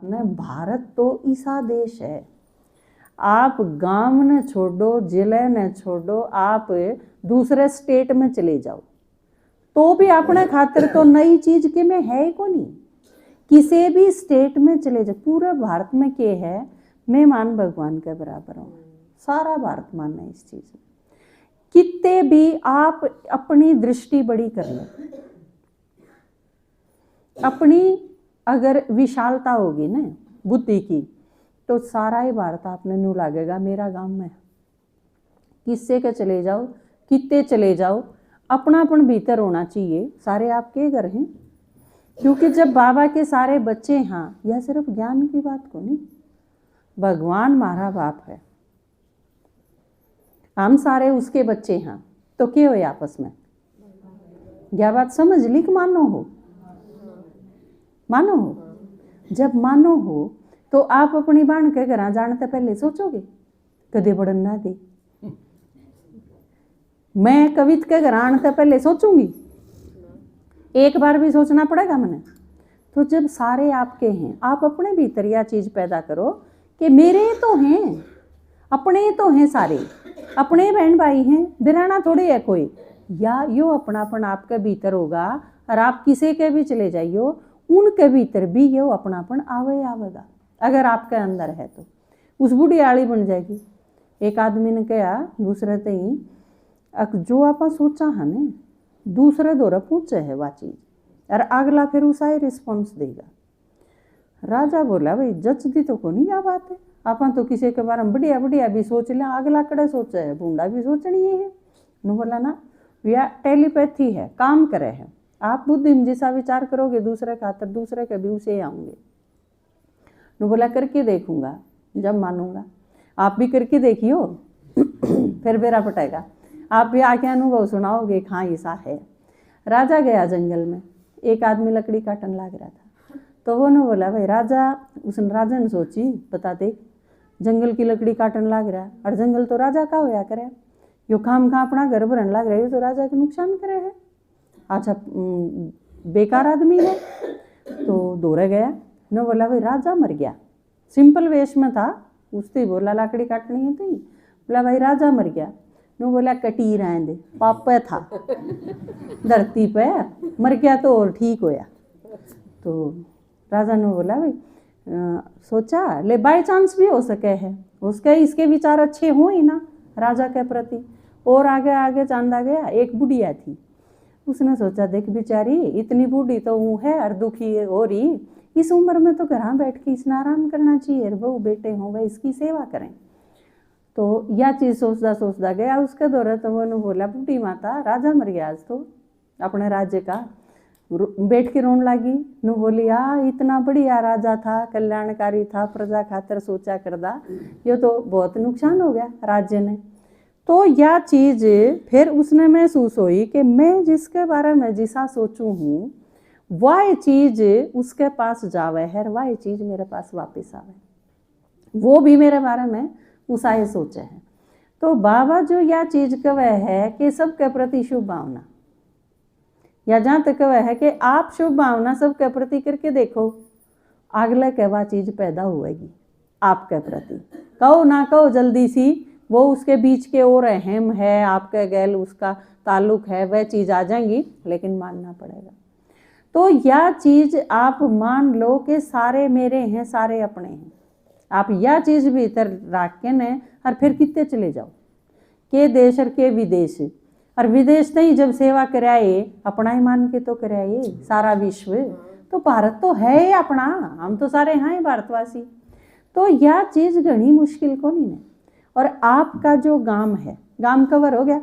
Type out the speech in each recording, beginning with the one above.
न भारत तो ऐसा देश है, आप गांव न छोड़ो, जिले न छोड़ो, आप दूसरे स्टेट में चले जाओ तो भी अपने खातिर तो नई चीज के में है ही को नहीं। किसी भी स्टेट में चले जाओ, पूरे भारत में के है मैं मान भगवान के बराबर हूँ, सारा भारत मानना है इस चीज में। कितने भी आप अपनी दृष्टि बड़ी कर लो, अपनी अगर विशालता होगी ना बुद्धि की, तो सारा ही भारत आपने नू लागेगा मेरा गांव में। किससे के चले जाओ, कितने चले जाओ, अपनापन भीतर होना चाहिए। सारे आपके घर हैं, क्योंकि जब बाबा के सारे बच्चे हाँ, यह सिर्फ ज्ञान की बात को नहीं, भगवान हमारा बाप है, हम सारे उसके बच्चे हैं, तो क्या हो आपस में? यह बात समझ ली कि मानो हो, मानो हो। जब मानो हो तो आप अपनी बाण के घर जानते पहले सोचोगे कदे बढ़न ना दे। मैं कवित के घर आने पहले सोचूंगी, एक बार भी सोचना पड़ेगा मैंने। तो जब सारे आपके हैं, आप अपने भीतर यह चीज पैदा करो कि मेरे तो हैं, अपने तो हैं, सारे अपने बहन भाई हैं, बिराना थोड़े है कोई। या यो अपनापन आपके भीतर होगा, और आप किसी के भी चले जाइयो उनके भीतर भी यो अपनापन आवेगा। अगर आपके अंदर है तो उस बूढ़ी आली बन जाएगी। एक आदमी ने कहा दूसरे ते ही, जो आप सोचा है ना दूसरे दौरा पूछे है वह चीज, और अगला फिर उसा ही रिस्पॉन्स देगा। राजा बोला भाई जच दी तो को नहीं आ बात है, आप तो किसी के बारे में बढ़िया बढ़िया भी सोच लें, अगला कड़े सोचा है बूंदा भी सोचनी है। नु बोला ना यह टेलीपैथी है, काम करे है। आप बुद्धि में जैसा विचार करोगे दूसरे खातर दूसरे के भी उसे आऊंगे। नु बोला करके देखूंगा जब मानूंगा, आप भी करके देखियो फिर बेरा पटेगा, आप भी आके अनुभव सुनाओगे हाँ ऐसा है। राजा गया जंगल में, एक आदमी लकड़ी काटन लग रहा था, तो वो ने बोला भाई राजा, उसने राजा ने सोची बता दे जंगल की लकड़ी काटन लग रहा है, और जंगल तो राजा का होया करे, यो काम का अपना घर भरन लग रहा है, तो राजा के नुकसान करे है, अच्छा बेकार आदमी है। तो दौड़े गया, ने बोला भाई राजा मर गया, सिंपल वेश में था, उससे बोला लकड़ी काटनी है थी, बोला भाई राजा मर गया। नो बोला कटी रहने दे, पापा था धरती पे मर गया तो और ठीक होया। तो राजा ने बोला भाई सोचा ले बाय चांस भी हो सके है, उसके इसके विचार अच्छे हो ही ना राजा के प्रति। और आगे आगे चांदा गया, एक बुढ़िया थी, उसने सोचा देख बेचारी इतनी बूढ़ी तो वो है और दुखी हो रही, इस उम्र में तो घर बैठ के इसने आराम करना चाहिए, बहू बेटे हो गए इसकी सेवा करें। तो यह चीज़ सोचता सोचता गया उसके दौरे, तो वो बोला बूढ़ी माता राजा मर गया आज तो अपने राज्य का, बैठ के रोन लगी। नु बोली इतना बढ़िया राजा था, कल्याणकारी था, प्रजा खातर सोचा करदा, ये तो बहुत नुकसान हो गया राज्य ने। तो यह चीज़ फिर उसने महसूस हुई कि मैं जिसके बारे में जिसा सोचूं हूँ वह चीज़ उसके पास जावे है, वह चीज़ मेरे पास वापस आवे, वो भी मेरे बारे में उसा ही सोचे है। तो बाबा जो यह चीज़ कवे है कि सबके प्रति शुभ भावना, या जहाँ तक कवे है कि आप शुभ भावना सबके प्रति करके देखो, अगले के वह चीज़ पैदा होएगी आपके प्रति, कहो ना कहो जल्दी सी वो उसके बीच के और अहम है, आपके गैल उसका ताल्लुक है, वह चीज़ आ जाएंगी, लेकिन मानना पड़ेगा। तो यह चीज़ आप मान लो कि सारे मेरे हैं, सारे अपने हैं, आप यह चीज़ भीतर रख के न, और फिर कितने चले जाओ के देश और के विदेश, और विदेश नहीं जब सेवा कराए अपना ही मान के तो कराए सारा विश्व, तो भारत तो है ही अपना, हम तो सारे हैं भारतवासी। तो यह चीज़ घनी मुश्किल को नहीं है। और आपका जो गांव है, गांव कवर हो गया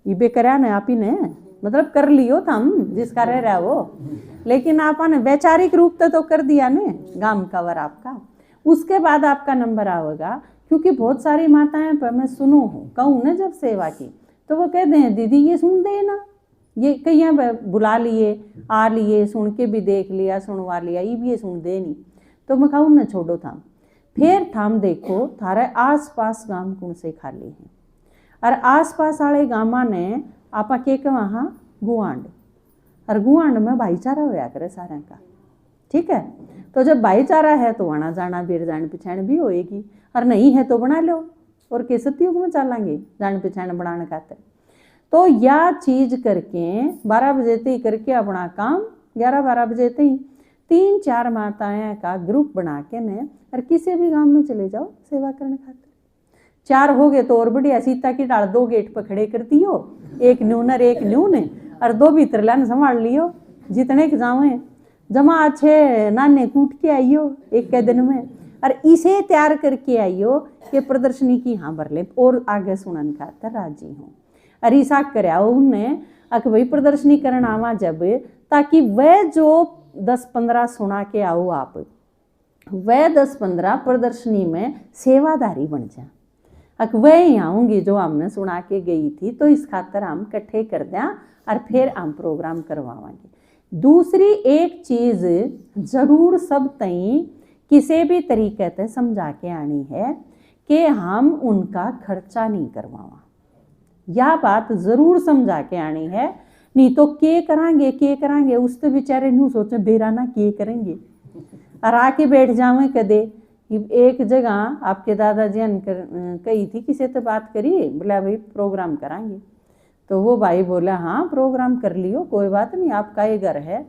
ये बेकरा ने आप ही ने मतलब कर लियो था हम जिसका रह रहा वो, लेकिन आपने वैचारिक रूप तो कर दिया ने गांव कवर आपका। उसके बाद आपका नंबर आएगा, क्योंकि बहुत सारी माताएं पर मैं सुनो हूँ कहूँ ना जब सेवा की, तो वो कहते हैं दीदी ये सुन देना, ये कहीं बुला लिए आ लिए, सुन के भी देख लिया सुनवा लिया, ये भी ये सुन दे नहीं, तो मैं कहूँ न छोड़ो थाम, फिर थाम देखो थारे आस पास गांव कौन से खाली हैं, और आस पास वाले गाँव ने आपा के वहाँ गुआंड, और गुआंड में भाईचारा होया करे सारे का, ठीक है। तो जब भाईचारा है तो आना जाना बेर जान पहचान भी होएगी, और नहीं है तो बना लो, और के सतयुग में चलेंगे जान पहचान बनाने खातिर। तो यह चीज करके 12 बजे तक करके अपना काम 11-12 बजे तक 3-4 माताएं का ग्रुप बना के ने और किसी भी गांव में चले जाओ सेवा करने खातिर। 4 हो गए तो और बढ़िया, सीता की डाल 2 गेट पर खड़े कर दियो, एक न्यून और एक न्यून, और 2 भीतर लान संभाल लियो, जितने के जावे जमा अच्छे नाने कूट के आइयो एक के दिन में, और इसे तैयार करके आइयो कि प्रदर्शनी की हाँ भर ले और आगे सुनन खातर राजी हूँ। और ऐसा कराओ उनने अक भाई प्रदर्शनी करना आवा जब, ताकि वह जो 10-15 सुना के आओ आप, वह 10-15 प्रदर्शनी में सेवादारी बन जाए। अक वह ही आऊँगी जो हमने सुना के गई थी, तो इस खातर हम इकट्ठे कर दें और फिर हम प्रोग्राम करवाएंगे। दूसरी एक चीज़ जरूर सब तई किसी भी तरीके से समझा के आनी है कि हम उनका खर्चा नहीं करवावा, यह बात जरूर समझा के आनी है। नहीं तो के करांगे उस तो बेचारे नू सोचे बेराना के करेंगे, और आके बैठ जावे कदे। एक जगह आपके दादाजी ने कही थी, किसी से बात करी, बोला भाई प्रोग्राम करांगे, तो वो भाई बोला हाँ प्रोग्राम कर लियो, कोई बात नहीं, आपका ये घर है।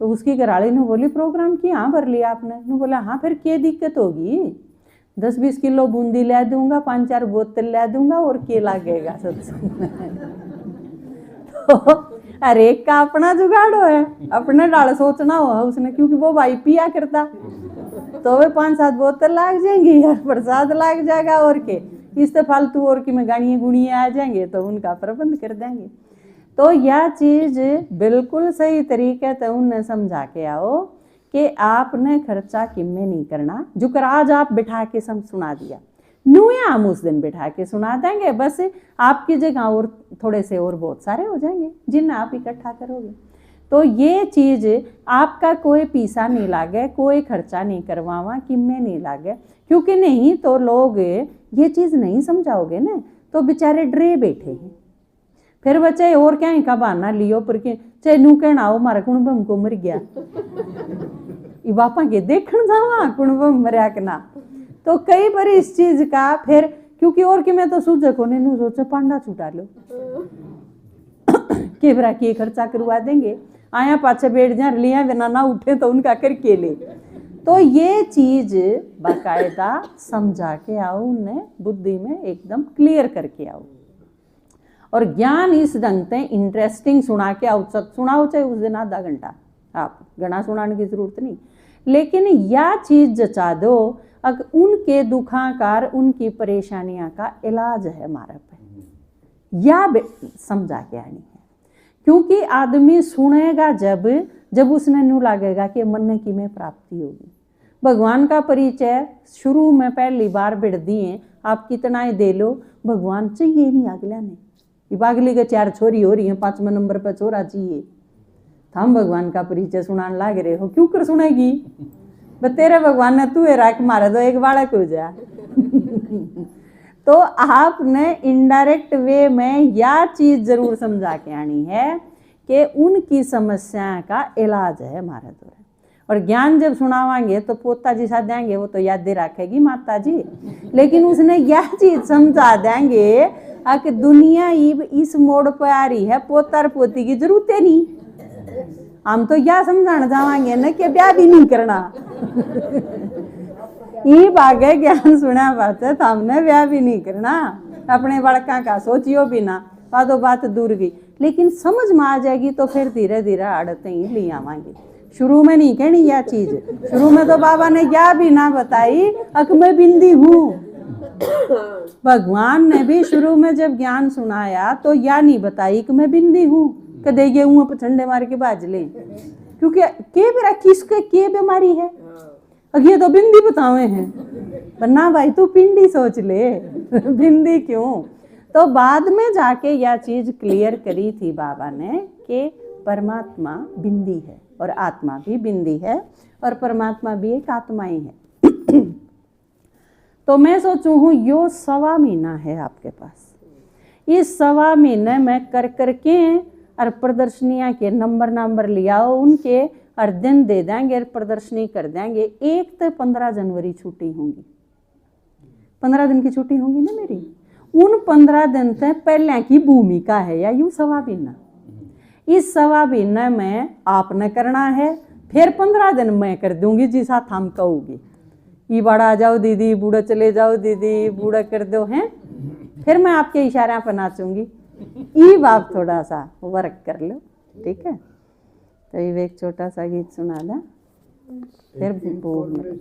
तो उसकी घरवाली ने बोली प्रोग्राम की हाँ भर लिया आपने? ने बोला हाँ फिर क्या दिक्कत होगी, 10-20 किलो बूंदी ला दूंगा, 5-4 बोतल ला दूंगा, और के लागेगा सत्संग। तो हर एक का अपना जुगाड़ो है, अपने डाल सोचना हो उसने, क्योंकि वो भाई पिया करता, तो वे 5-7 बोतल लाग जाएंगी यार, प्रसाद लाग जाएगा, और के इससे फालतू और की में गाड़ियाँ गुड़ियाँ आ जाएंगे तो उनका प्रबंध कर देंगे। तो यह चीज़ बिल्कुल सही तरीके से उन्हें समझा के आओ कि आपने खर्चा किमें नहीं करना। जो कर आज आप बिठा के सब सुना दिया, नुया हम उस दिन बिठा के सुना देंगे, बस आपकी जगह और थोड़े से और बहुत सारे हो जाएंगे जिन्हें आप इकट्ठा करोगे। तो ये चीज़ आपका कोई पैसा नहीं लागे, कोई खर्चा नहीं करवावा, किमें नहीं लागे, क्योंकि नहीं तो लोग ये चीज़ नहीं समझाओगे ना तो बेचारे डरे बैठे हैं। फिर बच्चे और क्या का बहाना लियो, पर चाहे नू कहना हो मारा कुणबम को मर गया, बापा के देखण जावा कुणबम मरिया के ना। तो कई बार इस चीज का फिर, क्योंकि और कि मैं तो सूझे को नहीं सोचे पांडा छुटा लो के बरा के खर्चा करवा देंगे, आया पाछे बैठ जा लिया बिना ना उठे तो उनका करके ले। तो ये चीज बाकायदा समझा के आओ, उन्हें बुद्धि में एकदम क्लियर करके आओ, और ज्ञान इस ढंग से इंटरेस्टिंग सुना के आओ। सब सुनाओ चाहे उस दिन आधा घंटा, आप घना सुनाने की जरूरत नहीं, लेकिन यह चीज जचा दो अगर उनके दुखाकार उनकी परेशानियां का इलाज है हमारे पे, या समझा के आनी है। क्योंकि आदमी सुनेगा जब उसने नू लागेगा कि मन की में प्राप्ति होगी। भगवान का परिचय शुरू में पहली बार बिड़ दिए, आप कितना ही दे लो, भगवान चाहिए नहीं अगला ने। बागली के 4 छोरी हो रही है, 5वें नंबर पर छोरा चाहिए, हम भगवान का परिचय सुनाने लाग रहे हो, क्यों कर सुनेगी? तेरे भगवान ने तू राख मारे दो एक बालक हो जा। तो आपने इनडायरेक्ट वे में यह चीज जरूर समझा के आनी है कि उनकी समस्या का इलाज है हमारे द्वारा। और ज्ञान जब सुनावांगे तो पोता जी साथ देंगे, वो तो याद दे रखेगी माता जी, लेकिन उसने यह चीज समझा देंगे कि दुनिया इस मोड़ पर आ रही है, पोता पोती की जरूरत है नहीं। हम तो यह समझाना चाहेंगे ना कि ब्याह भी नहीं करना। ये बागे ज्ञान सुना बात है, हमने ब्याह भी नहीं करना, अपने बड़का का सोचियो भी ना, बातों बात दूर गई। लेकिन समझ में आ जाएगी तो फिर धीरे धीरे आड़ते ही ले आवांगे। शुरू में नहीं कहनी यह चीज, शुरू में तो बाबा ने यह भी ना बताई अक मैं बिंदी हूँ। भगवान ने भी शुरू में जब ज्ञान सुनाया तो यह नहीं बताई कि मैं बिंदी हूँ, कदे ये ऊँ ठंडे मार के बाज ले, क्योंकि के बेरा किसके के बीमारी है, ये तो बिंदी बतावे हैं, पर ना भाई तू पिंडी सोच ले, बिंदी क्यों। तो बाद में जाके यह चीज क्लियर करी थी बाबा ने कि परमात्मा बिंदी है और आत्मा भी बिंदी है, और परमात्मा भी एक आत्मा ही है। तो मैं सोचू हूँ यो 1.25 महीना है आपके पास, इस 1.25 महीने में कर करके और प्रदर्शनियाँ के नंबर लियाओ उनके, और दिन दे देंगे, प्रदर्शनी कर देंगे। 1 तो 15 जनवरी छुट्टी होंगी, 15 दिन की छुट्टी होंगी ना मेरी। उन 15 दिन तक पहले की भूमिका है या यूं सवा महीना, इस सवा महीना में आपने करना है, फिर 15 दिन मैं कर दूंगी जिस हाथ हम कहोगी। ये बड़ा जाओ दीदी, बूढ़ा चले जाओ दीदी, बूढ़ा कर दो हैं, फिर मैं आपके इशारे पर नाचूंगी। ये बाप थोड़ा सा वर्क कर लो, ठीक है। तो ये एक छोटा सा गीत सुना दा, फिर बोल।